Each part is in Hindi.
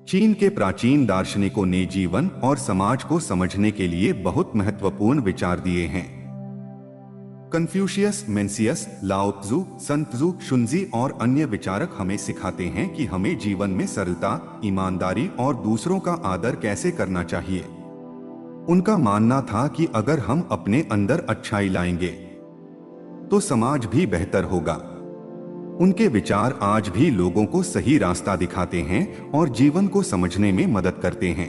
चीन के प्राचीन दार्शनिकों ने जीवन और समाज को समझने के लिए बहुत महत्वपूर्ण विचार दिए हैं। कन्फ्यूशियस, मेंसियस, लाओ त्जू, संत त्जू, शुनजी और अन्य विचारक हमें सिखाते हैं कि हमें जीवन में सरलता, ईमानदारी और दूसरों का आदर कैसे करना चाहिए। उनका मानना था कि अगर हम अपने अंदर अच्छाई लाएंगे तो समाज भी बेहतर होगा। उनके विचार आज भी लोगों को सही रास्ता दिखाते हैं और जीवन को समझने में मदद करते हैं।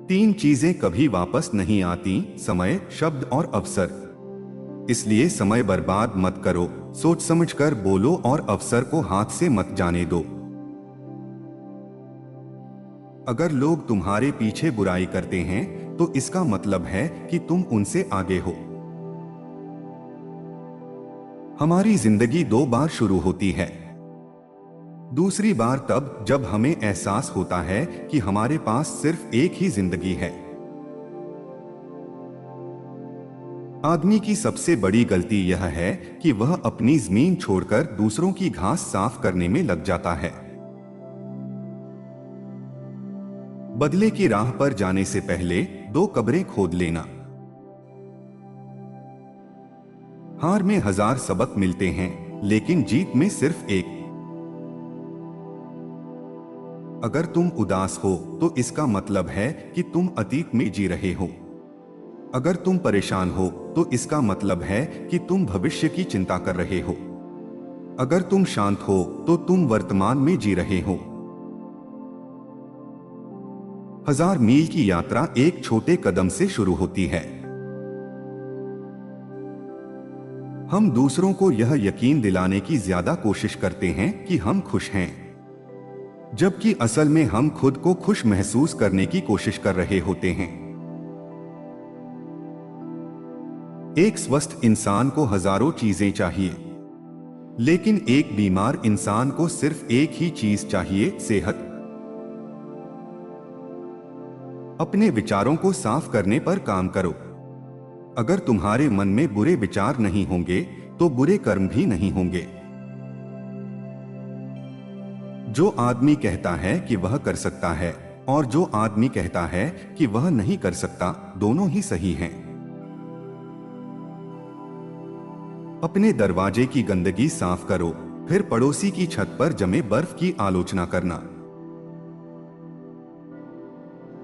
3 चीजें कभी वापस नहीं आती: समय, शब्द और अवसर। इसलिए समय बर्बाद मत करो, सोच समझकर बोलो और अवसर को हाथ से मत जाने दो। अगर लोग तुम्हारे पीछे बुराई करते हैं तो इसका मतलब है कि तुम उनसे आगे हो। हमारी जिंदगी 2 बार शुरू होती है। दूसरी बार तब जब हमें एहसास होता है कि हमारे पास सिर्फ एक ही जिंदगी है। आदमी की सबसे बड़ी गलती यह है कि वह अपनी जमीन छोड़कर दूसरों की घास साफ करने में लग जाता है। बदले की राह पर जाने से पहले 2 कब्रें खोद लेना। हार में 1000 सबक मिलते हैं, लेकिन जीत में सिर्फ एक। अगर तुम उदास हो तो इसका मतलब है कि तुम अतीत में जी रहे हो। अगर तुम परेशान हो तो इसका मतलब है कि तुम भविष्य की चिंता कर रहे हो। अगर तुम शांत हो तो तुम वर्तमान में जी रहे हो। 1000 मील की यात्रा एक छोटे कदम से शुरू होती है। हम दूसरों को यह यकीन दिलाने की ज्यादा कोशिश करते हैं कि हम खुश हैं, जबकि असल में हम खुद को खुश महसूस करने की कोशिश कर रहे होते हैं। एक स्वस्थ इंसान को हजारों चीजें चाहिए, लेकिन एक बीमार इंसान को सिर्फ एक ही चीज चाहिए: सेहत। अपने विचारों को साफ करने पर काम करो। अगर तुम्हारे मन में बुरे विचार नहीं होंगे तो बुरे कर्म भी नहीं होंगे। जो आदमी कहता है कि वह कर सकता है और जो आदमी कहता है कि वह नहीं कर सकता, दोनों ही सही हैं। अपने दरवाजे की गंदगी साफ करो, फिर पड़ोसी की छत पर जमे बर्फ की आलोचना करना।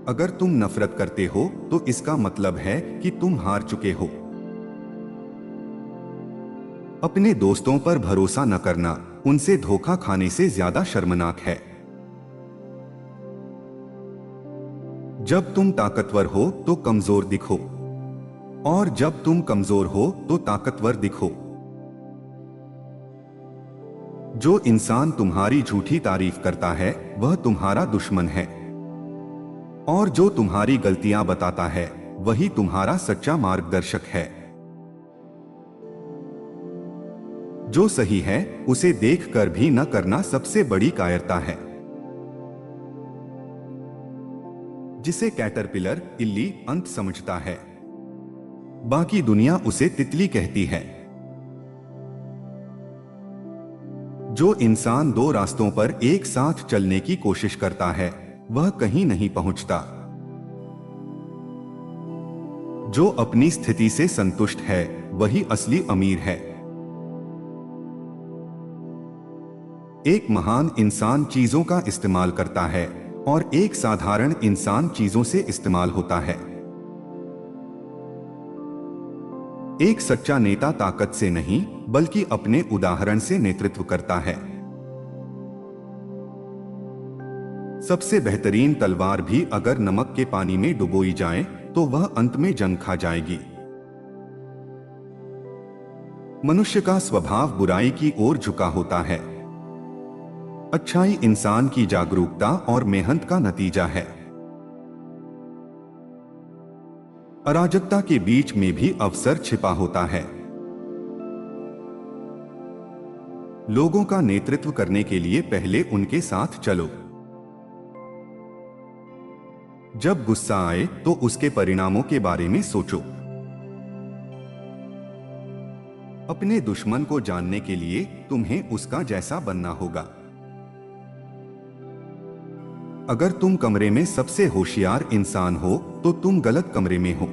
अगर तुम नफरत करते हो तो इसका मतलब है कि तुम हार चुके हो। अपने दोस्तों पर भरोसा न करना उनसे धोखा खाने से ज्यादा शर्मनाक है। जब तुम ताकतवर हो तो कमजोर दिखो, और जब तुम कमजोर हो तो ताकतवर दिखो। जो इंसान तुम्हारी झूठी तारीफ करता है वह तुम्हारा दुश्मन है, और जो तुम्हारी गलतियां बताता है वही तुम्हारा सच्चा मार्गदर्शक है। जो सही है उसे देखकर भी न करना सबसे बड़ी कायरता है। जिसे कैटरपिलर, इल्ली, अंत समझता है, बाकी दुनिया उसे तितली कहती है। जो इंसान 2 रास्तों पर एक साथ चलने की कोशिश करता है वह कहीं नहीं पहुंचता। जो अपनी स्थिति से संतुष्ट है वही असली अमीर है। एक महान इंसान चीजों का इस्तेमाल करता है और एक साधारण इंसान चीजों से इस्तेमाल होता है। एक सच्चा नेता ताकत से नहीं बल्कि अपने उदाहरण से नेतृत्व करता है। सबसे बेहतरीन तलवार भी अगर नमक के पानी में डुबोई जाए तो वह अंत में जंग खा जाएगी। मनुष्य का स्वभाव बुराई की ओर झुका होता है। अच्छाई इंसान की जागरूकता और मेहनत का नतीजा है। अराजकता के बीच में भी अवसर छिपा होता है। लोगों का नेतृत्व करने के लिए पहले उनके साथ चलो। जब गुस्सा आए तो उसके परिणामों के बारे में सोचो। अपने दुश्मन को जानने के लिए तुम्हें उसका जैसा बनना होगा। अगर तुम कमरे में सबसे होशियार इंसान हो तो तुम गलत कमरे में हो।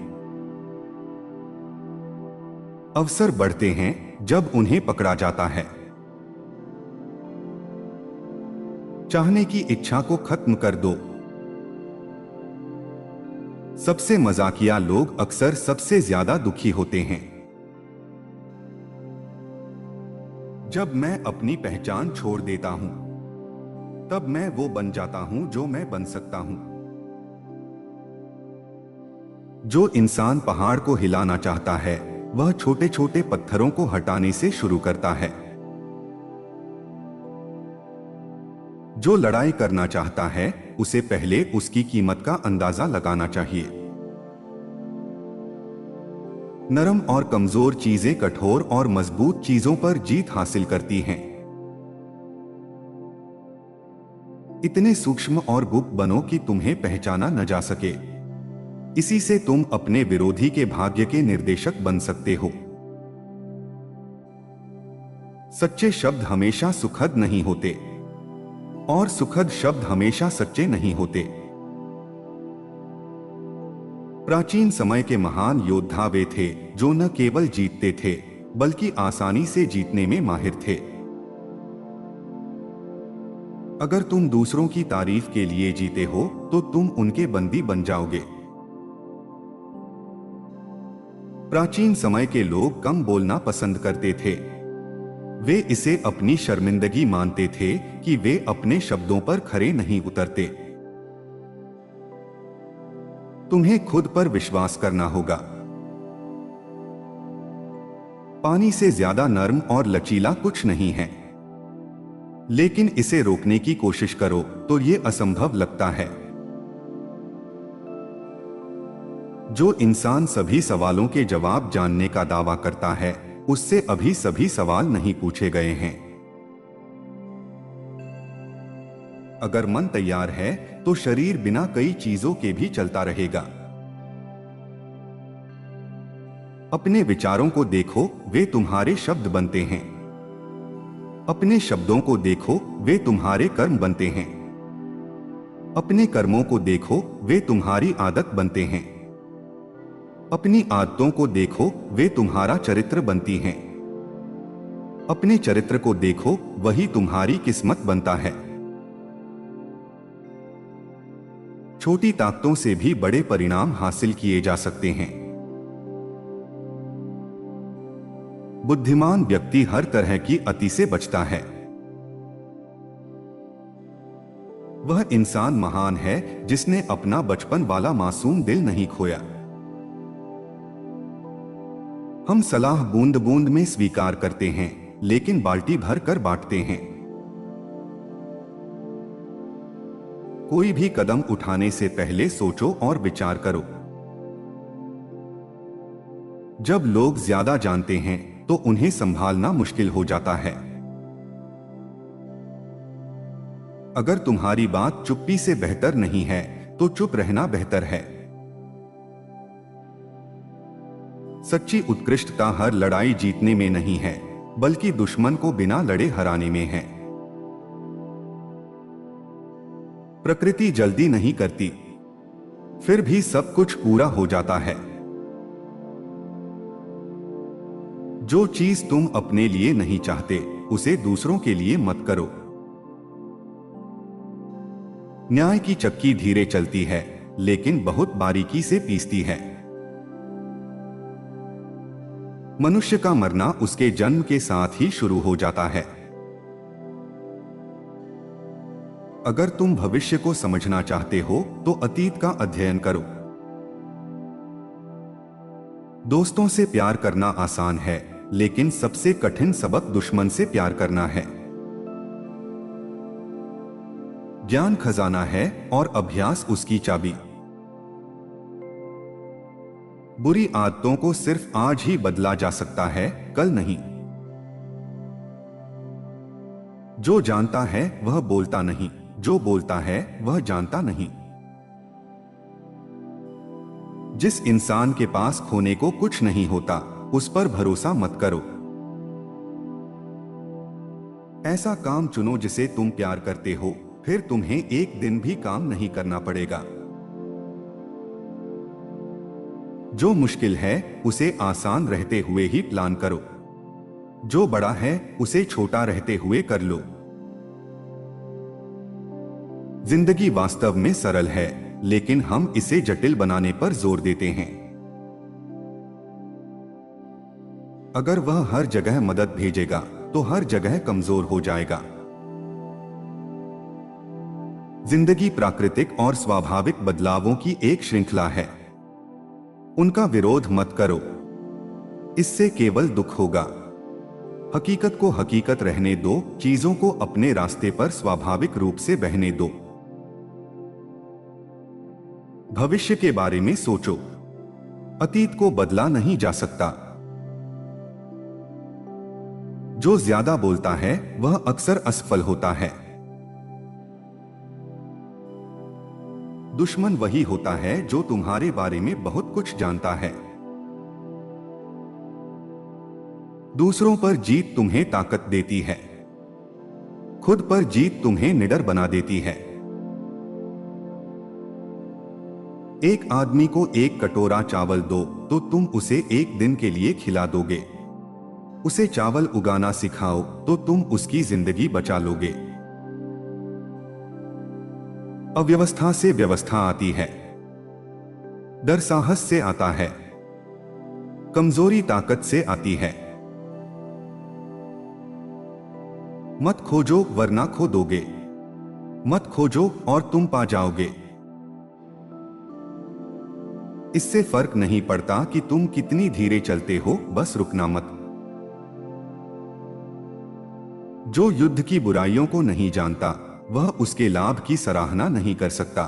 अवसर बढ़ते हैं जब उन्हें पकड़ा जाता है। चाहने की इच्छा को खत्म कर दो। सबसे मजाकिया लोग अक्सर सबसे ज्यादा दुखी होते हैं। जब मैं अपनी पहचान छोड़ देता हूं, तब मैं वो बन जाता हूं जो मैं बन सकता हूं। जो इंसान पहाड़ को हिलाना चाहता है, वह छोटे छोटे पत्थरों को हटाने से शुरू करता है। जो लड़ाई करना चाहता है, उसे पहले उसकी कीमत का अंदाजा लगाना चाहिए। नरम और कमजोर चीजें कठोर और मजबूत चीजों पर जीत हासिल करती हैं। इतने सूक्ष्म और गुप्त बनो कि तुम्हें पहचाना न जा सके। इसी से तुम अपने विरोधी के भाग्य के निर्देशक बन सकते हो। सच्चे शब्द हमेशा सुखद नहीं होते, और सुखद शब्द हमेशा सच्चे नहीं होते। प्राचीन समय के महान योद्धा वे थे जो न केवल जीतते थे, बल्कि आसानी से जीतने में माहिर थे। अगर तुम दूसरों की तारीफ के लिए जीते हो तो तुम उनके बंदी बन जाओगे। प्राचीन समय के लोग कम बोलना पसंद करते थे। वे इसे अपनी शर्मिंदगी मानते थे कि वे अपने शब्दों पर खरे नहीं उतरते। तुम्हें खुद पर विश्वास करना होगा। पानी से ज्यादा नर्म और लचीला कुछ नहीं है, लेकिन इसे रोकने की कोशिश करो तो ये असंभव लगता है। जो इंसान सभी सवालों के जवाब जानने का दावा करता है, उससे अभी सभी सवाल नहीं पूछे गए हैं। अगर मन तैयार है तो शरीर बिना कई चीजों के भी चलता रहेगा। अपने विचारों को देखो, वे तुम्हारे शब्द बनते हैं। अपने शब्दों को देखो, वे तुम्हारे कर्म बनते हैं। अपने कर्मों को देखो, वे तुम्हारी आदत बनते हैं। अपनी आदतों को देखो, वे तुम्हारा चरित्र बनती हैं। अपने चरित्र को देखो, वही तुम्हारी किस्मत बनता है। छोटी ताकतों से भी बड़े परिणाम हासिल किए जा सकते हैं। बुद्धिमान व्यक्ति हर तरह की अति से बचता है। वह इंसान महान है जिसने अपना बचपन वाला मासूम दिल नहीं खोया। हम सलाह बूंद बूंद में स्वीकार करते हैं, लेकिन बाल्टी भर कर बांटते हैं। कोई भी कदम उठाने से पहले सोचो और विचार करो। जब लोग ज्यादा जानते हैं तो उन्हें संभालना मुश्किल हो जाता है। अगर तुम्हारी बात चुप्पी से बेहतर नहीं है तो चुप रहना बेहतर है। सच्ची उत्कृष्टता हर लड़ाई जीतने में नहीं है, बल्कि दुश्मन को बिना लड़े हराने में है। प्रकृति जल्दी नहीं करती, फिर भी सब कुछ पूरा हो जाता है। जो चीज तुम अपने लिए नहीं चाहते, उसे दूसरों के लिए मत करो। न्याय की चक्की धीरे चलती है, लेकिन बहुत बारीकी से पीसती है। मनुष्य का मरना उसके जन्म के साथ ही शुरू हो जाता है। अगर तुम भविष्य को समझना चाहते हो तो अतीत का अध्ययन करो। दोस्तों से प्यार करना आसान है, लेकिन सबसे कठिन सबक दुश्मन से प्यार करना है। ज्ञान खजाना है और अभ्यास उसकी चाबी। बुरी आदतों को सिर्फ आज ही बदला जा सकता है, कल नहीं। जो जानता है वह बोलता नहीं, जो बोलता है वह जानता नहीं। जिस इंसान के पास खोने को कुछ नहीं होता, उस पर भरोसा मत करो। ऐसा काम चुनो जिसे तुम प्यार करते हो, फिर तुम्हें एक दिन भी काम नहीं करना पड़ेगा। जो मुश्किल है उसे आसान रहते हुए ही प्लान करो। जो बड़ा है उसे छोटा रहते हुए कर लो। जिंदगी वास्तव में सरल है, लेकिन हम इसे जटिल बनाने पर जोर देते हैं। अगर वह हर जगह मदद भेजेगा तो हर जगह कमजोर हो जाएगा। जिंदगी प्राकृतिक और स्वाभाविक बदलावों की एक श्रृंखला है। उनका विरोध मत करो, इससे केवल दुख होगा। हकीकत को हकीकत रहने दो, चीजों को अपने रास्ते पर स्वाभाविक रूप से बहने दो। भविष्य के बारे में सोचो, अतीत को बदला नहीं जा सकता। जो ज्यादा बोलता है वह अक्सर असफल होता है। दुश्मन वही होता है जो तुम्हारे बारे में बहुत कुछ जानता है। दूसरों पर जीत तुम्हें ताकत देती है, खुद पर जीत तुम्हें निडर बना देती है। एक आदमी को एक कटोरा चावल दो तो तुम उसे एक दिन के लिए खिला दोगे। उसे चावल उगाना सिखाओ तो तुम उसकी जिंदगी बचा लोगे। अव्यवस्था से व्यवस्था आती है, डर साहस से आता है, कमजोरी ताकत से आती है। मत खोजो वरना खो दोगे, मत खोजो और तुम पा जाओगे। इससे फर्क नहीं पड़ता कि तुम कितनी धीरे चलते हो, बस रुकना मत। जो युद्ध की बुराइयों को नहीं जानता वह उसके लाभ की सराहना नहीं कर सकता।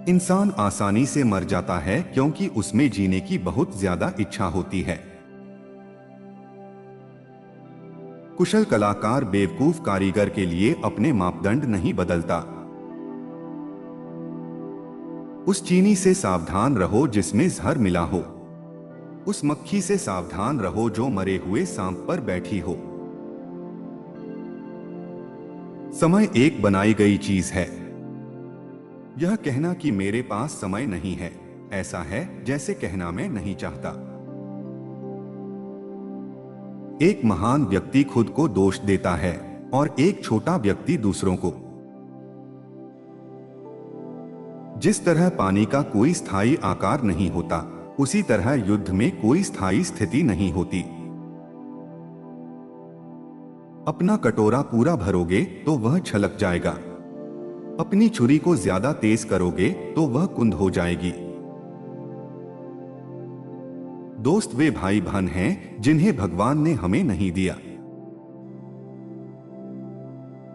इंसान आसानी से मर जाता है क्योंकि उसमें जीने की बहुत ज्यादा इच्छा होती है। कुशल कलाकार बेवकूफ कारीगर के लिए अपने मापदंड नहीं बदलता। उस चीनी से सावधान रहो जिसमें जहर मिला हो। उस मक्खी से सावधान रहो जो मरे हुए सांप पर बैठी हो। समय एक बनाई गई चीज है। यह कहना कि मेरे पास समय नहीं है ऐसा है जैसे कहना मैं नहीं चाहता। एक महान व्यक्ति खुद को दोष देता है और एक छोटा व्यक्ति दूसरों को। जिस तरह पानी का कोई स्थायी आकार नहीं होता, उसी तरह युद्ध में कोई स्थायी स्थिति नहीं होती। अपना कटोरा पूरा भरोगे तो वह छलक जाएगा, अपनी छुरी को ज्यादा तेज करोगे तो वह कुंद हो जाएगी। दोस्त वे भाई बहन हैं जिन्हें भगवान ने हमें नहीं दिया।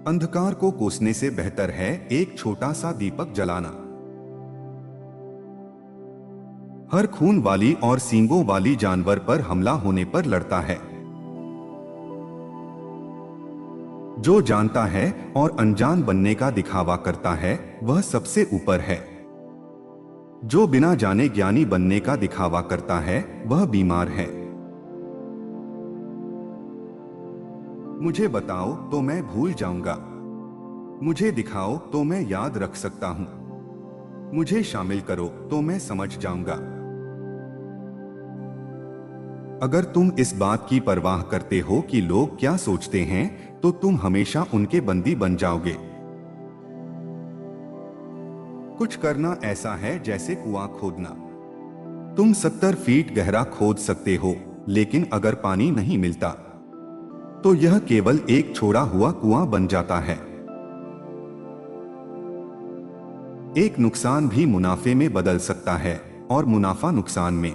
अंधकार को कोसने से बेहतर है एक छोटा सा दीपक जलाना। हर खून वाली और सींगों वाली जानवर पर हमला होने पर लड़ता है। जो जानता है और अनजान बनने का दिखावा करता है वह सबसे ऊपर है। जो बिना जाने ज्ञानी बनने का दिखावा करता है वह बीमार है। मुझे बताओ तो मैं भूल जाऊंगा, मुझे दिखाओ तो मैं याद रख सकता हूं, मुझे शामिल करो तो मैं समझ जाऊंगा। अगर तुम इस बात की परवाह करते हो कि लोग क्या सोचते हैं तो तुम हमेशा उनके बंदी बन जाओगे। कुछ करना ऐसा है जैसे कुआं खोदना। तुम 70 फीट गहरा खोद सकते हो, लेकिन अगर पानी नहीं मिलता तो यह केवल एक छोड़ा हुआ कुआं बन जाता है। एक नुकसान भी मुनाफे में बदल सकता है और मुनाफा नुकसान में।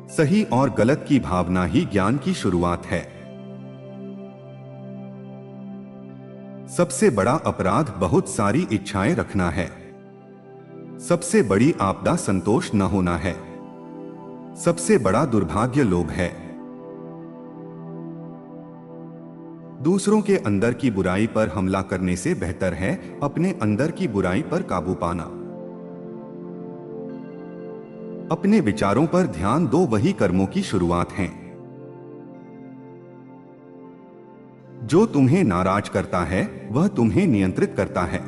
सही और गलत की भावना ही ज्ञान की शुरुआत है। सबसे बड़ा अपराध बहुत सारी इच्छाएं रखना है। सबसे बड़ी आपदा संतोष न होना है। सबसे बड़ा दुर्भाग्य लोभ है। दूसरों के अंदर की बुराई पर हमला करने से बेहतर है अपने अंदर की बुराई पर काबू पाना। अपने विचारों पर ध्यान दो, वही कर्मों की शुरुआत हैं। जो तुम्हें नाराज करता है वह तुम्हें नियंत्रित करता है।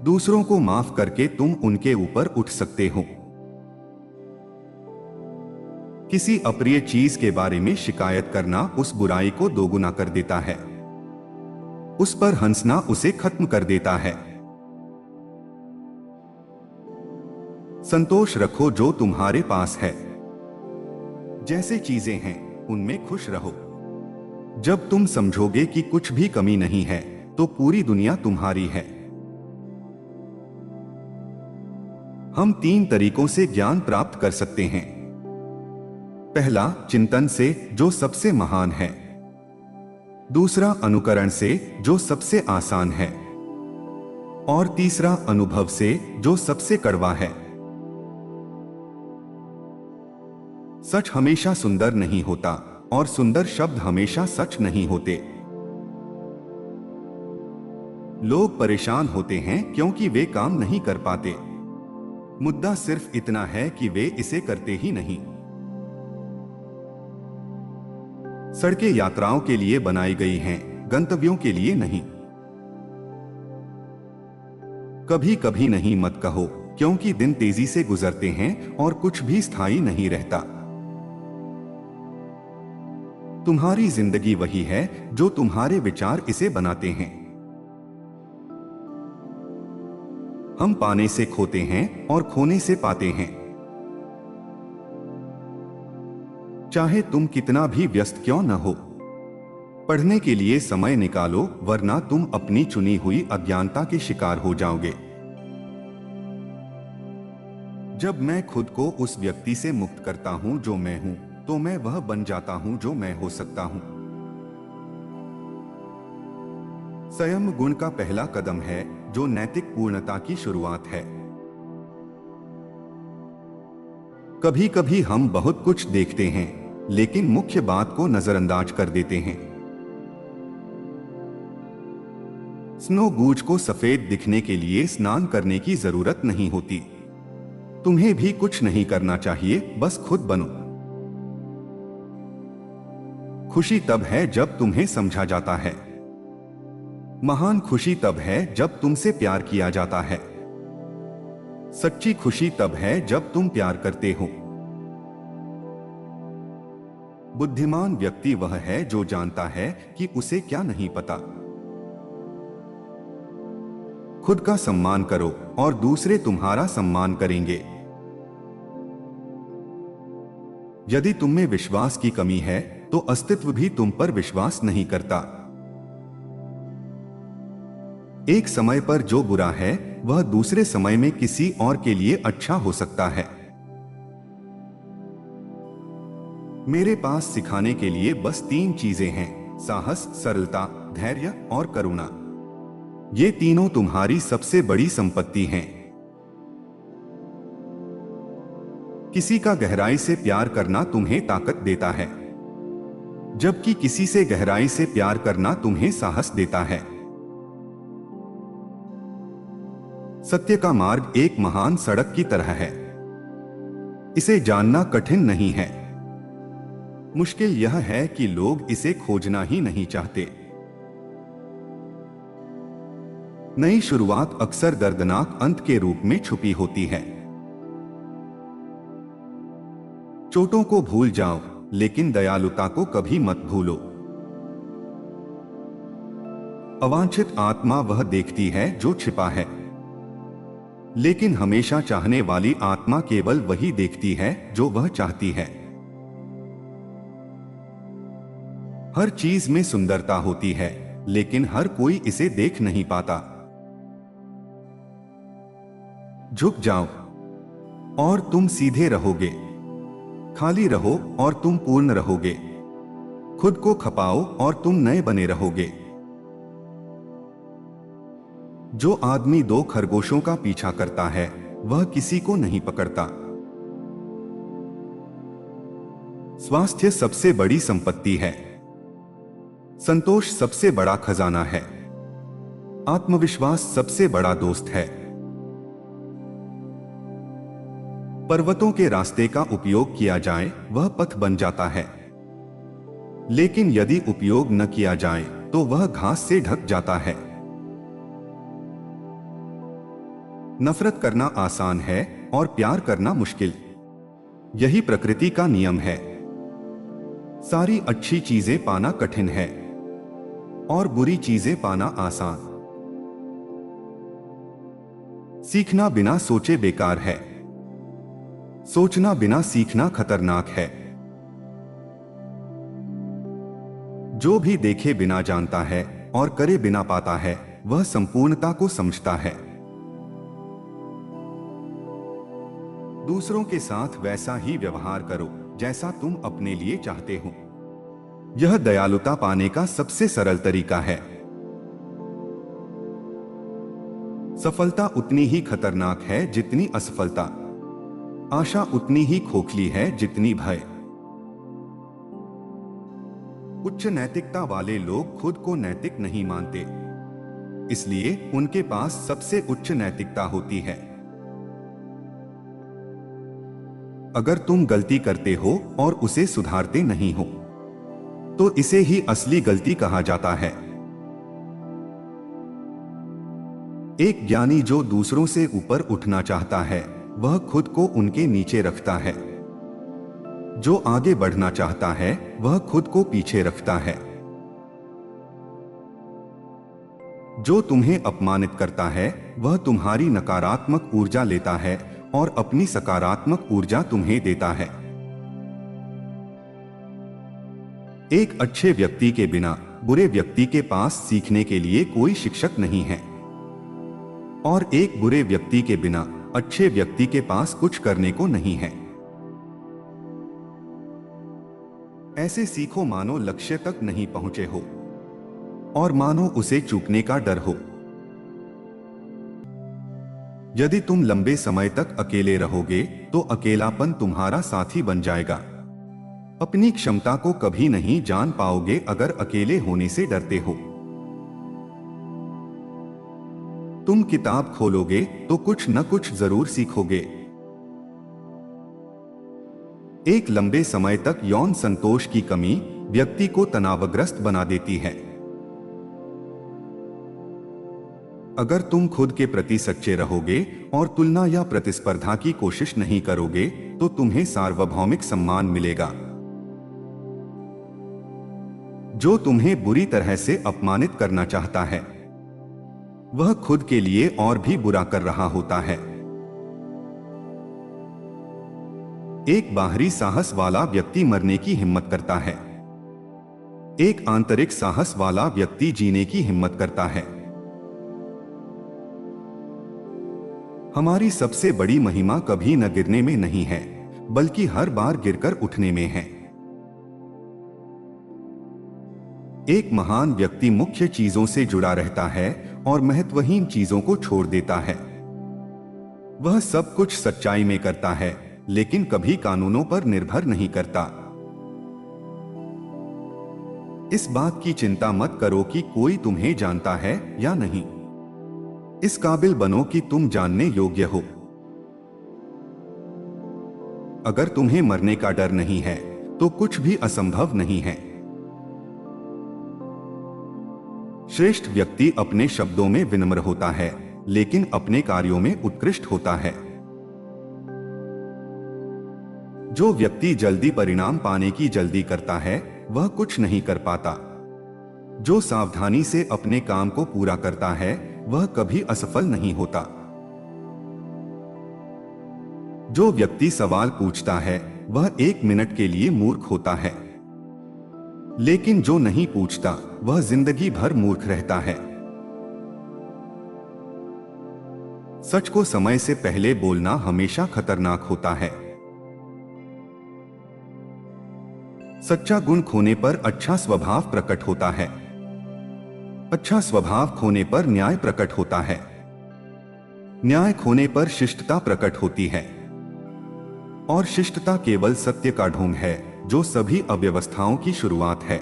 दूसरों को माफ करके तुम उनके ऊपर उठ सकते हो। किसी अप्रिय चीज के बारे में शिकायत करना उस बुराई को दोगुना कर देता है। उस पर हंसना उसे खत्म कर देता है। संतोष रखो जो तुम्हारे पास है। जैसे चीजें हैं उनमें खुश रहो। जब तुम समझोगे कि कुछ भी कमी नहीं है तो पूरी दुनिया तुम्हारी है। हम 3 तरीकों से ज्ञान प्राप्त कर सकते हैं। पहला, चिंतन से, जो सबसे महान है। दूसरा, अनुकरण से, जो सबसे आसान है। और तीसरा, अनुभव से, जो सबसे कड़वा है। सच हमेशा सुंदर नहीं होता और सुंदर शब्द हमेशा सच नहीं होते। लोग परेशान होते हैं क्योंकि वे काम नहीं कर पाते। मुद्दा सिर्फ इतना है कि वे इसे करते ही नहीं। सड़कें यात्राओं के लिए बनाई गई हैं, गंतव्यों के लिए नहीं। कभी कभी नहीं मत कहो, क्योंकि दिन तेजी से गुजरते हैं और कुछ भी स्थायी नहीं रहता। तुम्हारी जिंदगी वही है जो तुम्हारे विचार इसे बनाते हैं। हम पाने से खोते हैं और खोने से पाते हैं। चाहे तुम कितना भी व्यस्त क्यों न हो, पढ़ने के लिए समय निकालो, वरना तुम अपनी चुनी हुई अज्ञानता के शिकार हो जाओगे। जब मैं खुद को उस व्यक्ति से मुक्त करता हूं जो मैं हूं, तो मैं वह बन जाता हूं जो मैं हो सकता हूं। संयम गुण का पहला कदम है, जो नैतिक पूर्णता की शुरुआत है। कभी कभी हम बहुत कुछ देखते हैं, लेकिन मुख्य बात को नजरअंदाज कर देते हैं। स्नो गूज को सफेद दिखने के लिए स्नान करने की जरूरत नहीं होती। तुम्हें भी कुछ नहीं करना चाहिए, बस खुद बनो। खुशी तब है जब तुम्हें समझा जाता है। महान खुशी तब है जब तुमसे प्यार किया जाता है। सच्ची खुशी तब है जब तुम प्यार करते हो। बुद्धिमान व्यक्ति वह है जो जानता है कि उसे क्या नहीं पता। खुद का सम्मान करो और दूसरे तुम्हारा सम्मान करेंगे। यदि तुम में विश्वास की कमी है तो अस्तित्व भी तुम पर विश्वास नहीं करता। एक समय पर जो बुरा है वह दूसरे समय में किसी और के लिए अच्छा हो सकता है। मेरे पास सिखाने के लिए बस 3 चीजें हैं: साहस, सरलता, धैर्य और करुणा। ये तीनों तुम्हारी सबसे बड़ी संपत्ति हैं। किसी का गहराई से प्यार करना तुम्हें ताकत देता है, जबकि किसी से गहराई से प्यार करना तुम्हें साहस देता है। सत्य का मार्ग एक महान सड़क की तरह है। इसे जानना कठिन नहीं है। मुश्किल यह है कि लोग इसे खोजना ही नहीं चाहते। नई शुरुआत अक्सर दर्दनाक अंत के रूप में छुपी होती है। चोटों को भूल जाओ, लेकिन दयालुता को कभी मत भूलो। अवांछित आत्मा वह देखती है जो छिपा है, लेकिन हमेशा चाहने वाली आत्मा केवल वही देखती है जो वह चाहती है। हर चीज में सुंदरता होती है, लेकिन हर कोई इसे देख नहीं पाता। झुक जाओ और तुम सीधे रहोगे। खाली रहो और तुम पूर्ण रहोगे। खुद को खपाओ और तुम नए बने रहोगे। जो आदमी 2 खरगोशों का पीछा करता है वह किसी को नहीं पकड़ता। स्वास्थ्य सबसे बड़ी संपत्ति है। संतोष सबसे बड़ा खजाना है। आत्मविश्वास सबसे बड़ा दोस्त है। पर्वतों के रास्ते का उपयोग किया जाए, वह पथ बन जाता है। लेकिन यदि उपयोग न किया जाए तो वह घास से ढक जाता है। नफरत करना आसान है और प्यार करना मुश्किल। यही प्रकृति का नियम है। सारी अच्छी चीजें पाना कठिन है और बुरी चीजें पाना आसान। सीखना बिना सोचे बेकार है। सोचना बिना सीखना खतरनाक है। जो भी देखे बिना जानता है और करे बिना पाता है, वह संपूर्णता को समझता है। दूसरों के साथ वैसा ही व्यवहार करो जैसा तुम अपने लिए चाहते हो। यह दयालुता पाने का सबसे सरल तरीका है। सफलता उतनी ही खतरनाक है जितनी असफलता। आशा उतनी ही खोखली है जितनी भय। उच्च नैतिकता वाले लोग खुद को नैतिक नहीं मानते, इसलिए उनके पास सबसे उच्च नैतिकता होती है। अगर तुम गलती करते हो और उसे सुधारते नहीं हो तो इसे ही असली गलती कहा जाता है। एक ज्ञानी जो दूसरों से ऊपर उठना चाहता है, वह खुद को उनके नीचे रखता है। जो आगे बढ़ना चाहता है, वह खुद को पीछे रखता है। जो तुम्हें अपमानित करता है, वह तुम्हारी नकारात्मक ऊर्जा लेता है और अपनी सकारात्मक ऊर्जा तुम्हें देता है। एक अच्छे व्यक्ति के बिना बुरे व्यक्ति के पास सीखने के लिए कोई शिक्षक नहीं है, और एक बुरे व्यक्ति के बिना अच्छे व्यक्ति के पास कुछ करने को नहीं है। ऐसे सीखो मानो लक्ष्य तक नहीं पहुंचे हो और मानो उसे चूकने का डर हो। यदि तुम लंबे समय तक अकेले रहोगे तो अकेलापन तुम्हारा साथी बन जाएगा। अपनी क्षमता को कभी नहीं जान पाओगे अगर अकेले होने से डरते हो। तुम किताब खोलोगे तो कुछ न कुछ जरूर सीखोगे। एक लंबे समय तक यौन संतोष की कमी व्यक्ति को तनावग्रस्त बना देती है। अगर तुम खुद के प्रति सच्चे रहोगे और तुलना या प्रतिस्पर्धा की कोशिश नहीं करोगे तो तुम्हें सार्वभौमिक सम्मान मिलेगा। जो तुम्हें बुरी तरह से अपमानित करना चाहता है, वह खुद के लिए और भी बुरा कर रहा होता है। एक बाहरी साहस वाला व्यक्ति मरने की हिम्मत करता है। एक आंतरिक साहस वाला व्यक्ति जीने की हिम्मत करता है। हमारी सबसे बड़ी महिमा कभी न गिरने में नहीं है, बल्कि हर बार गिरकर उठने में है। एक महान व्यक्ति मुख्य चीजों से जुड़ा रहता है और महत्वहीन चीजों को छोड़ देता है। वह सब कुछ सच्चाई में करता है, लेकिन कभी कानूनों पर निर्भर नहीं करता। इस बात की चिंता मत करो कि कोई तुम्हें जानता है या नहीं। इस काबिल बनो कि तुम जानने योग्य हो। अगर तुम्हें मरने का डर नहीं है तो कुछ भी असंभव नहीं है। श्रेष्ठ व्यक्ति अपने शब्दों में विनम्र होता है, लेकिन अपने कार्यों में उत्कृष्ट होता है। जो व्यक्ति जल्दी परिणाम पाने की जल्दी करता है, वह कुछ नहीं कर पाता। जो सावधानी से अपने काम को पूरा करता है, वह कभी असफल नहीं होता। जो व्यक्ति सवाल पूछता है, वह 1 मिनट के लिए मूर्ख होता है, लेकिन जो नहीं पूछता, वह जिंदगी भर मूर्ख रहता है। सच को समय से पहले बोलना हमेशा खतरनाक होता है। सच्चा गुण खोने पर अच्छा स्वभाव प्रकट होता है। अच्छा स्वभाव खोने पर न्याय प्रकट होता है। न्याय खोने पर शिष्टता प्रकट होती है, और शिष्टता केवल सत्य का ढोंग है जो सभी अव्यवस्थाओं की शुरुआत है।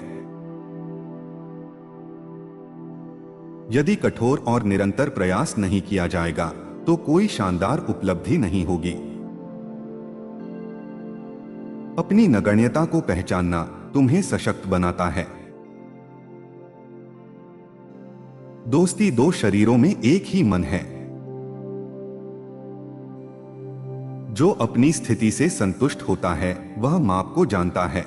यदि कठोर और निरंतर प्रयास नहीं किया जाएगा तो कोई शानदार उपलब्धि नहीं होगी। अपनी नगण्यता को पहचानना तुम्हें सशक्त बनाता है। दोस्ती दो शरीरों में एक ही मन है। जो अपनी स्थिति से संतुष्ट होता है वह माप को जानता है।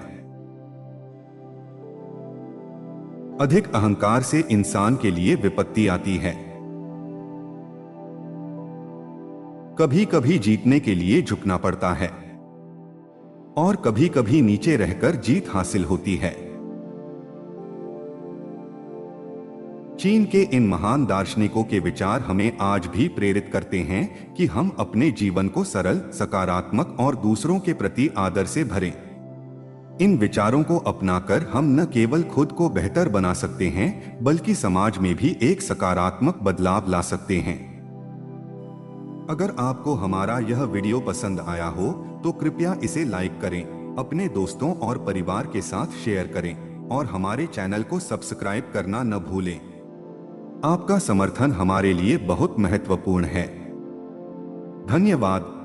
अधिक अहंकार से इंसान के लिए विपत्ति आती है। कभी कभी जीतने के लिए झुकना पड़ता है और कभी कभी नीचे रहकर जीत हासिल होती है। चीन के इन महान दार्शनिकों के विचार हमें आज भी प्रेरित करते हैं कि हम अपने जीवन को सरल, सकारात्मक और दूसरों के प्रति आदर से भरें। इन विचारों को अपनाकर हम न केवल खुद को बेहतर बना सकते हैं बल्कि समाज में भी एक सकारात्मक बदलाव ला सकते हैं। अगर आपको हमारा यह वीडियो पसंद आया हो तो कृपया इसे लाइक करें, अपने दोस्तों और परिवार के साथ शेयर करें और हमारे चैनल को सब्सक्राइब करना न भूलें। आपका समर्थन हमारे लिए बहुत महत्वपूर्ण है। धन्यवाद।